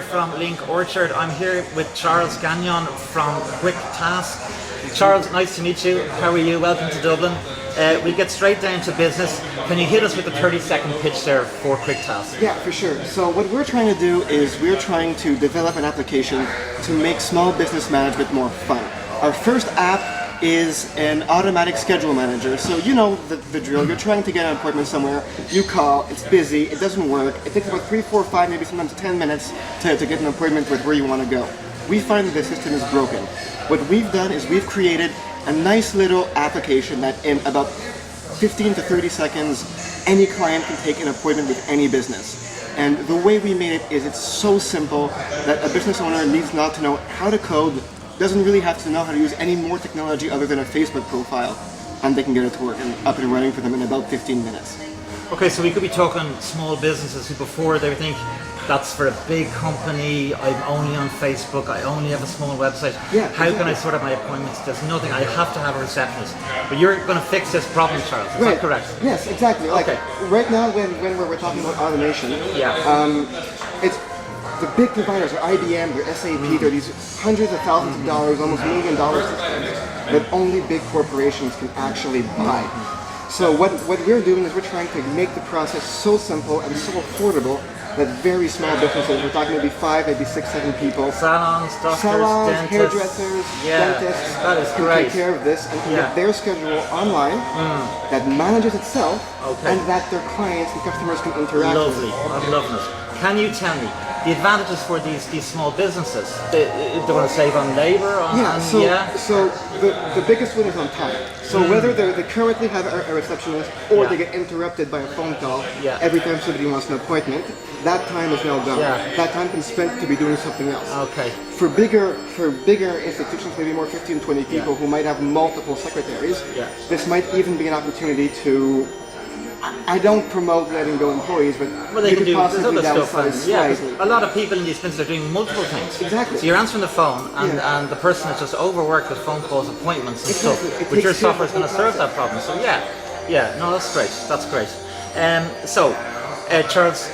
From Link Orchard. I'm here with Charles Gagnon from Quick Task. Charles, nice to meet you. How are you? Welcome to Dublin. We'll get straight down to business. Can you hit us with a 30-second pitch there for Quick Task? Yeah, for sure. So what we're trying to do is we're trying to develop an application to make small business management more fun. Our first app is an automatic schedule manager. So you know the drill. You're trying to get an appointment somewhere, you call, it's busy, it doesn't work. It takes about 3, 4, 5, maybe sometimes 10 minutes to get an appointment with where you want to go. We find that the system is broken. What we've done is we've created a nice little application that in about 15 to 30 seconds, any client can take an appointment with any business. And the way we made it is it's so simple that a business owner needs not to know how to code, doesn't really have to know how to use any more technology other than a Facebook profile, and they can get it to work and up and running for them in about 15 minutes. Okay, so we could be talking small businesses who before they would think that's for a big company, I'm only on Facebook, I only have a small website. Yeah, how can I sort out my appointments? There's nothing, I have to have a receptionist. But you're going to fix this problem, Charles, is that correct? Yes, exactly. Like right now when we're talking about automation, it's the big providers are IBM, they're SAP, they're these hundreds of thousands of dollars, almost $1 million systems that only big corporations can actually buy. So what we're doing is we're trying to make the process so simple and so affordable that very small businesses, we're talking maybe 5, maybe 6, 7 people, salons, doctors, dentists, hairdressers, dentists, that is can great. take care of this and get their schedule online that manages itself and that their clients and customers can interact with. Lovely, I'm loving it. Can you tell me the advantages for these small businesses? They want to save on labor? So the biggest one is on time. So whether they currently have a receptionist or they get interrupted by a phone call every time somebody wants an appointment, that time is now gone. That time can be spent to be doing something else. Okay. For bigger institutions, maybe more 15, 20 people who might have multiple secretaries, this might even be an opportunity to, I don't promote letting go employees, but they can do possibly other stuff. slightly. A lot of people in these businesses are doing multiple things. Exactly. So you're answering the phone, and the person is just overworked with phone calls, appointments, and stuff. But your software is going to serve that problem. So no, that's great. That's great. Charles,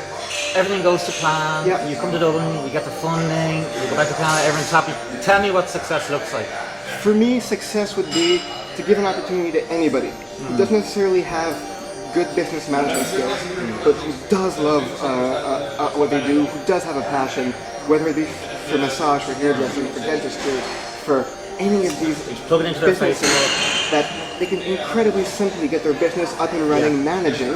everything goes to plan. You come to Dublin, you get the funding, you go back to Canada, everyone's happy. Tell me what success looks like. For me, success would be to give an opportunity to anybody who doesn't necessarily have good business management skills, but who does love what they do, who does have a passion, whether it be for massage, for hairdressing, for dentistry, for any of these plug it into their face that they can incredibly simply get their business up and running, managing.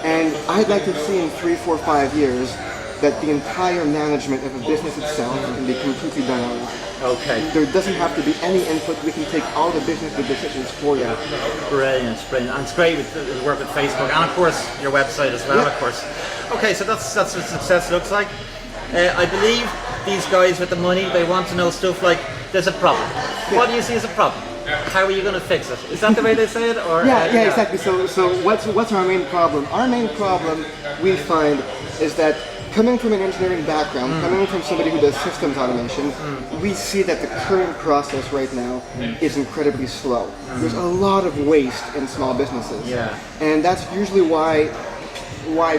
And I'd like to see in 3, 4, 5 years that the entire management of a business itself can be completely done online. Okay. There doesn't have to be any input. We can take all the business decisions for you. Brilliant. And it's great with work with Facebook and of course your website as well, of course. Okay, so that's what success looks like. I believe these guys with the money, they want to know stuff like, there's a problem. What do you see as a problem? How are you going to fix it? Is that the way they say it? Or exactly. So what's our main problem? Our main problem, we find, is that coming from an engineering background, coming from somebody who does systems automation, we see that the current process right now is incredibly slow. There's a lot of waste in small businesses. And that's usually why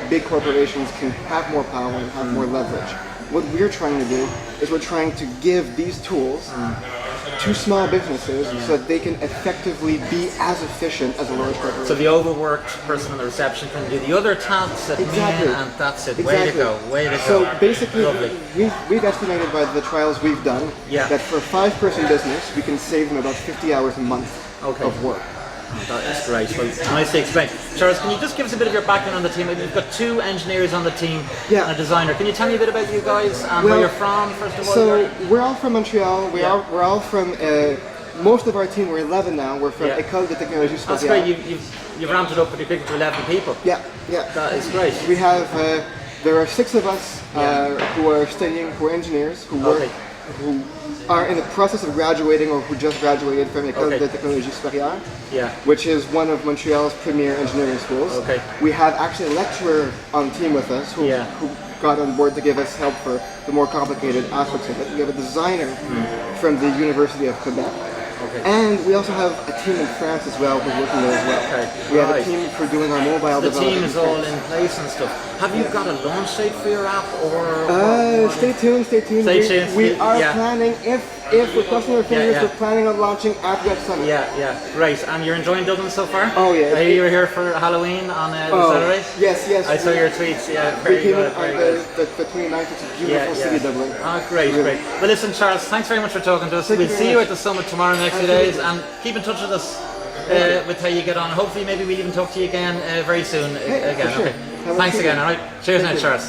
big corporations can have more power and have more leverage. What we're trying to do is we're trying to give these tools to small businesses so that they can effectively be as efficient as a large corporation. So the overworked person in the reception can do the other tasks at Exactly. and that's it. Way to go, way to go. So basically, we've estimated by the trials we've done that for a 5-person business, we can save them about 50 hours a month of work. That is great. Well, nicely explained. Charles, can you just give us a bit of your background on the team? We've got 2 engineers on the team and a designer. Can you tell me a bit about you guys and where you're from, first of all? So we're all from Montreal. We're all from, most of our team, we're 11 now, we're from École de Technologie Supérieure. That's great. You've ramped it up pretty quickly to 11 people. Yeah. That is great. We have, there are 6 of us who are studying, who are engineers, who are in the process of graduating or who just graduated from École de Technologie Supérieure, which is one of Montreal's premier engineering schools. We have actually a lecturer on team with us who got on board to give us help for the more complicated aspects of it. We have a designer from the University of Quebec. Okay. And we also have a team in France as well who's working there as well. Okay. We have Right. a team for doing our mobile The development. team is all in place and stuff. Have you got a launch date for your app or? Stay tuned, stay tuned. Stay tuned. We are Yeah. planning, if we're crossing our fingers, yeah. we're planning on launching at WebSummit. Yeah, great. And you're enjoying Dublin so far? Oh, yeah. I hear you were here for Halloween on Saturday? Yes. I saw your tweets, yeah, We very came good, in very on good. the 29th. It's a beautiful city, Dublin. Oh, great. Really. Well, listen, Charles, thanks very much for talking to us. Thank you We'll very see you much. at the summit tomorrow in the next few days, and keep in touch with us with how you get on. Hopefully, maybe we'll even talk to you again very soon. Hey, again. for sure. Okay. Thanks again. All right. Cheers, now, Charles.